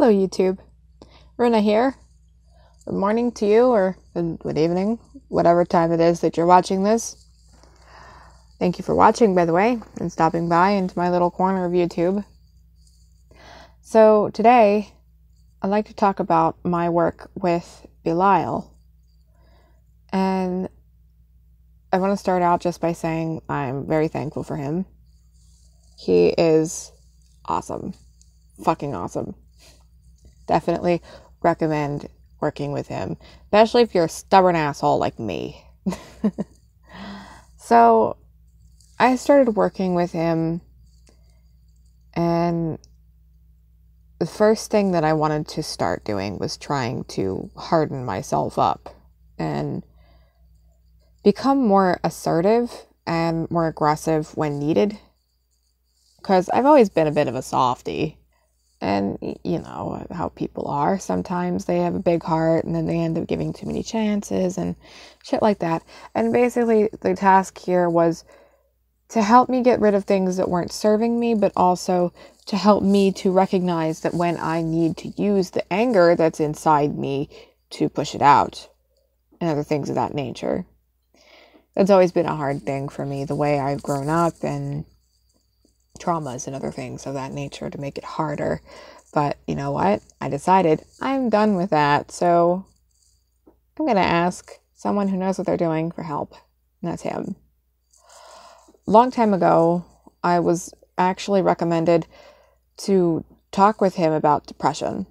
Hello YouTube, Runa here. Good morning to you, or good evening, whatever time it is that you're watching this. Thank you for watching, by the way, and stopping by into my little corner of YouTube. So today, I'd like to talk about my work with Belial. And I want to start out just by saying I'm very thankful for him. He is awesome. Fucking awesome. Definitely recommend working with him, especially if you're a stubborn asshole like me. So I started working with him, and the first thing that I wanted to start doing was trying to harden myself up and become more assertive and more aggressive when needed, because I've always been a bit of a softie. And you know how people are. Sometimes they have a big heart and then they end up giving too many chances and shit like that. And basically the task here was to help me get rid of things that weren't serving me, but also to help me to recognize that when I need to use the anger that's inside me to push it out and other things of that nature. That's always been a hard thing for me, the way I've grown up and traumas and other things of that nature to make it harder. But you know what? I decided I'm done with that. So I'm going to ask someone who knows what they're doing for help. And that's him. Long time ago, I was actually recommended to talk with him about depression.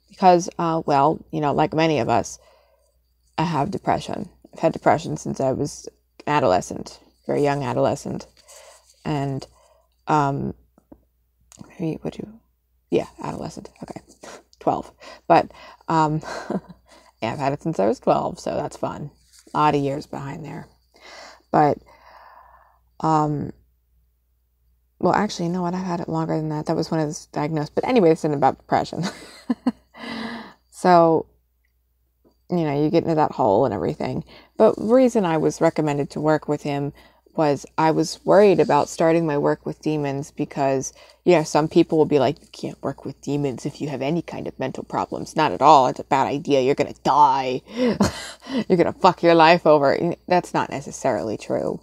Because, well, you know, like many of us, I have depression. I've had depression since I was an adolescent, very young adolescent. And maybe adolescent. Okay. 12. But, yeah, I've had it since I was 12, so that's fun. A lot of years behind there. But, well, actually, you know what? I've had it longer than that. That was when I was diagnosed. But anyway, this isn't about depression. So, you know, you get into that hole and everything. But the reason I was recommended to work with him was I was worried about starting my work with demons because, you know, some people will be like, you can't work with demons if you have any kind of mental problems. Not at all. It's a bad idea. You're going to die. You're going to fuck your life over. That's not necessarily true.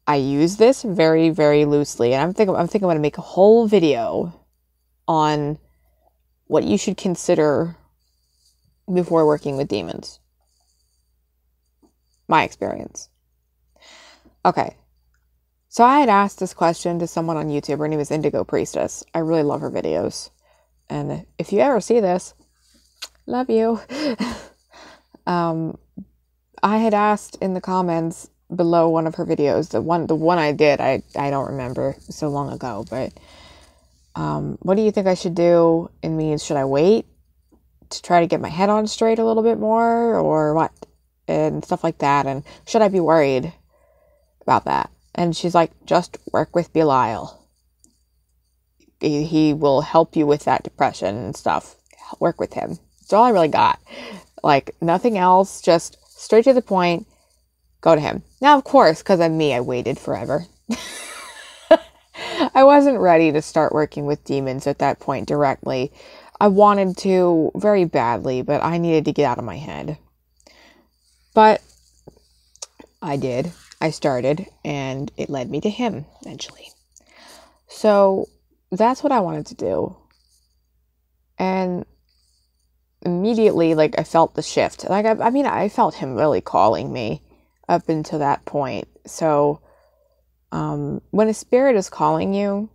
I use this very, very loosely. And I'm thinking I'm going to make a whole video on what you should consider before working with demons. My experience. Okay, so I had asked this question to someone on YouTube. Her name is Indigo Priestess. I really love her videos. And if you ever see this, love you. I had asked in the comments below one of her videos, the one I did, I don't remember, it was so long ago, but what do you think I should do? It means, should I wait to try to get my head on straight a little bit more, or what? And stuff like that. And should I be worried about that? And she's like, just work with Belial. He will help you with that depression and stuff. Work with him. That's all I really got. Like, nothing else, just straight to the point, go to him. Now, of course, because I'm me, I waited forever. I wasn't ready to start working with demons at that point directly. I wanted to very badly, but I needed to get out of my head. But I did. I started, and it led me to him eventually. So that's what I wanted to do. And immediately, like, I felt the shift. Like, I felt him really calling me up until that point. So when a spirit is calling you,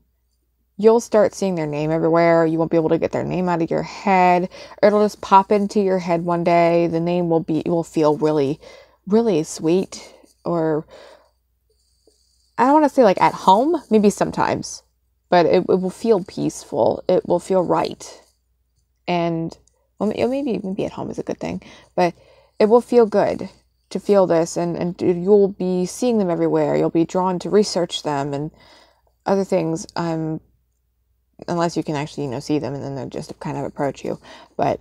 you'll start seeing their name everywhere. You won't be able to get their name out of your head. Or it'll just pop into your head one day. The name will feel really, really sweet. Or, I don't want to say like at home, maybe sometimes, but it will feel peaceful. It will feel right. And, well, maybe at home is a good thing, but it will feel good to feel this, and you'll be seeing them everywhere. You'll be drawn to research them and other things, unless you can actually, you know, see them, and then they'll just kind of approach you. But,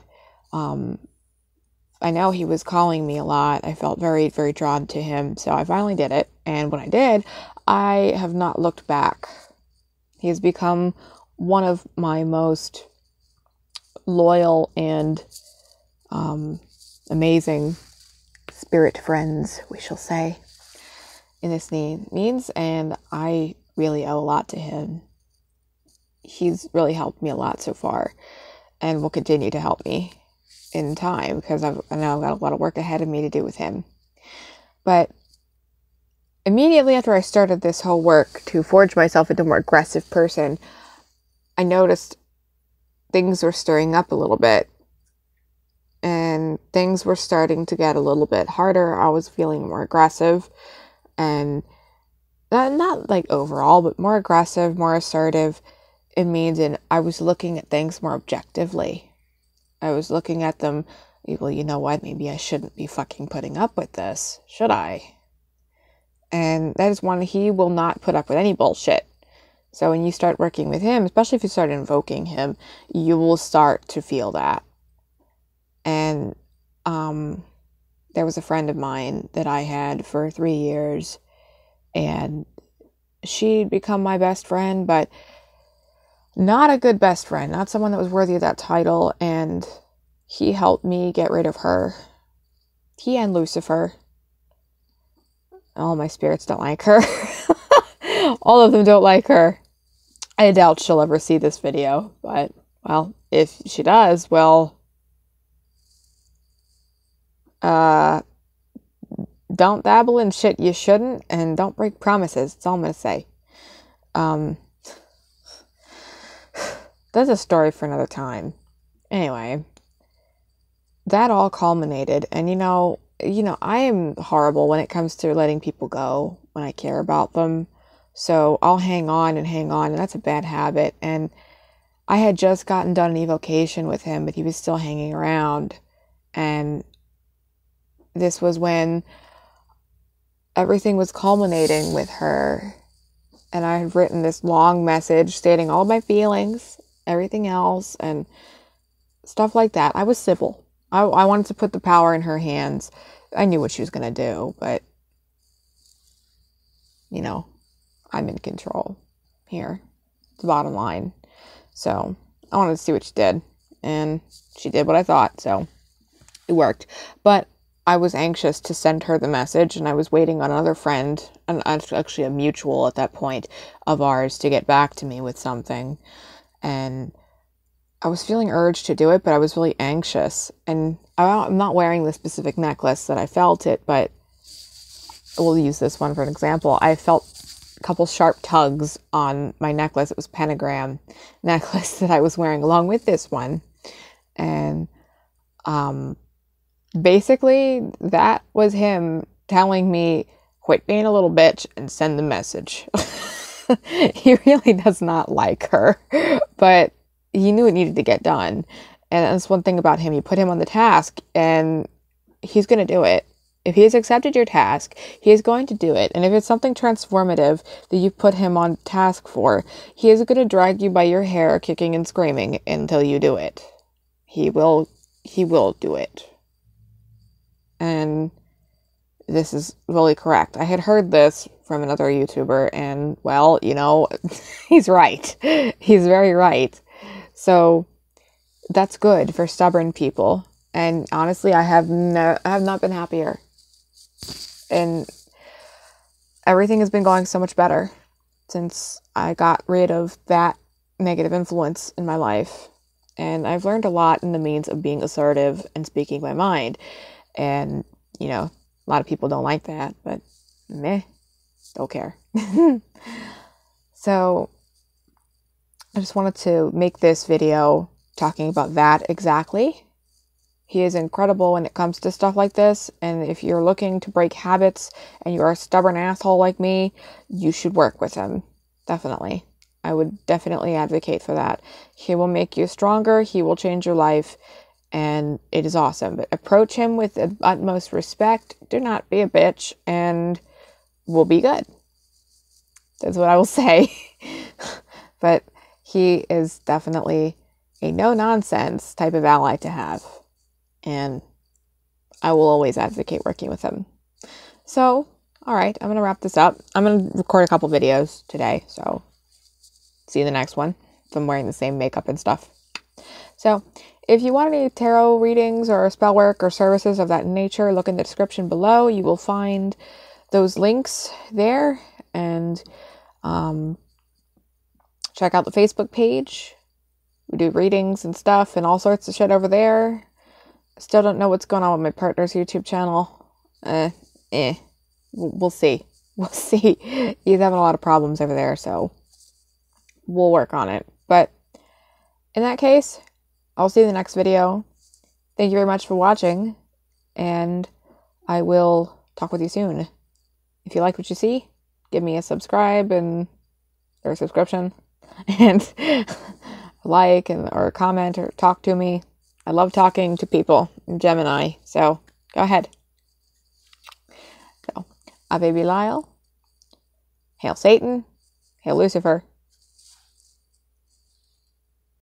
I know he was calling me a lot. I felt very, very drawn to him. So I finally did it. And when I did, I have not looked back. He has become one of my most loyal and amazing spirit friends, we shall say, in this means, and I really owe a lot to him. He's really helped me a lot so far, and will continue to help me in time, because I know I've got a lot of work ahead of me to do with him. But immediately after I started this whole work to forge myself into a more aggressive person, I noticed things were stirring up a little bit, and things were starting to get a little bit harder. I was feeling more aggressive, and not like overall, but more aggressive, more assertive. It means I was looking at things more objectively. I was looking at them, well, you know what, maybe I shouldn't be fucking putting up with this, should I? And that is one, he will not put up with any bullshit. So when you start working with him, especially if you start invoking him, you will start to feel that. And there was a friend of mine that I had for 3 years, and she'd become my best friend, but not a good best friend, not someone that was worthy of that title, and he helped me get rid of her. He and Lucifer. All my spirits don't like her. All of them don't like her. I doubt she'll ever see this video, but, well, if she does, well, don't dabble in shit you shouldn't, and don't break promises. That's all I'm going to say. That's a story for another time. Anyway, that all culminated, and you know, I am horrible when it comes to letting people go when I care about them. So I'll hang on, and that's a bad habit. And I had just gotten done an evocation with him, but he was still hanging around. And this was when everything was culminating with her. And I had written this long message stating all my feelings, everything else, and stuff like that. I was civil. I wanted to put the power in her hands. I knew what she was going to do, but, you know, I'm in control here. It's the bottom line. So I wanted to see what she did, and she did what I thought, so it worked. But I was anxious to send her the message, and I was waiting on another friend, and actually a mutual at that point of ours, to get back to me with something. And I was feeling urged to do it, but I was really anxious. And I'm not wearing the specific necklace that I felt it, but we'll use this one for an example. I felt a couple sharp tugs on my necklace. It was a pentagram necklace that I was wearing along with this one. And basically, that was him telling me, quit being a little bitch and send the message. He really does not like her, but he knew it needed to get done. And that's one thing about him. You put him on the task, and he's going to do it. If he has accepted your task, he is going to do it. And if it's something transformative that you put him on task for, he is going to drag you by your hair, kicking and screaming until you do it. He will do it. And this is really correct. I had heard this from another YouTuber, and, well, you know, he's right. He's very right. So that's good for stubborn people. And honestly, I have not been happier. And everything has been going so much better since I got rid of that negative influence in my life. And I've learned a lot in the means of being assertive and speaking my mind. And, you know, a lot of people don't like that, but meh, don't care. So I just wanted to make this video talking about that exactly. He is incredible when it comes to stuff like this. And if you're looking to break habits and you're a stubborn asshole like me, you should work with him. Definitely. I would definitely advocate for that. He will make you stronger. He will change your life. And it is awesome. But approach him with the utmost respect. Do not be a bitch. And we'll be good. That's what I will say. But he is definitely a no-nonsense type of ally to have. And I will always advocate working with him. So, alright, I'm going to wrap this up. I'm going to record a couple videos today. So, see you in the next one. If I'm wearing the same makeup and stuff. So if you want any tarot readings or spell work or services of that nature, look in the description below. You will find those links there, and check out the Facebook page. We do readings and stuff and all sorts of shit over there. Still don't know what's going on with my partner's YouTube channel. We'll see. We'll see. He's having a lot of problems over there, so we'll work on it. But in that case, I'll see you in the next video. Thank you very much for watching, and I will talk with you soon. If you like what you see, give me a subscribe or a subscription, and like or a comment or talk to me. I love talking to people in Gemini, so go ahead. So, Ave Belial, hail Satan, hail Lucifer.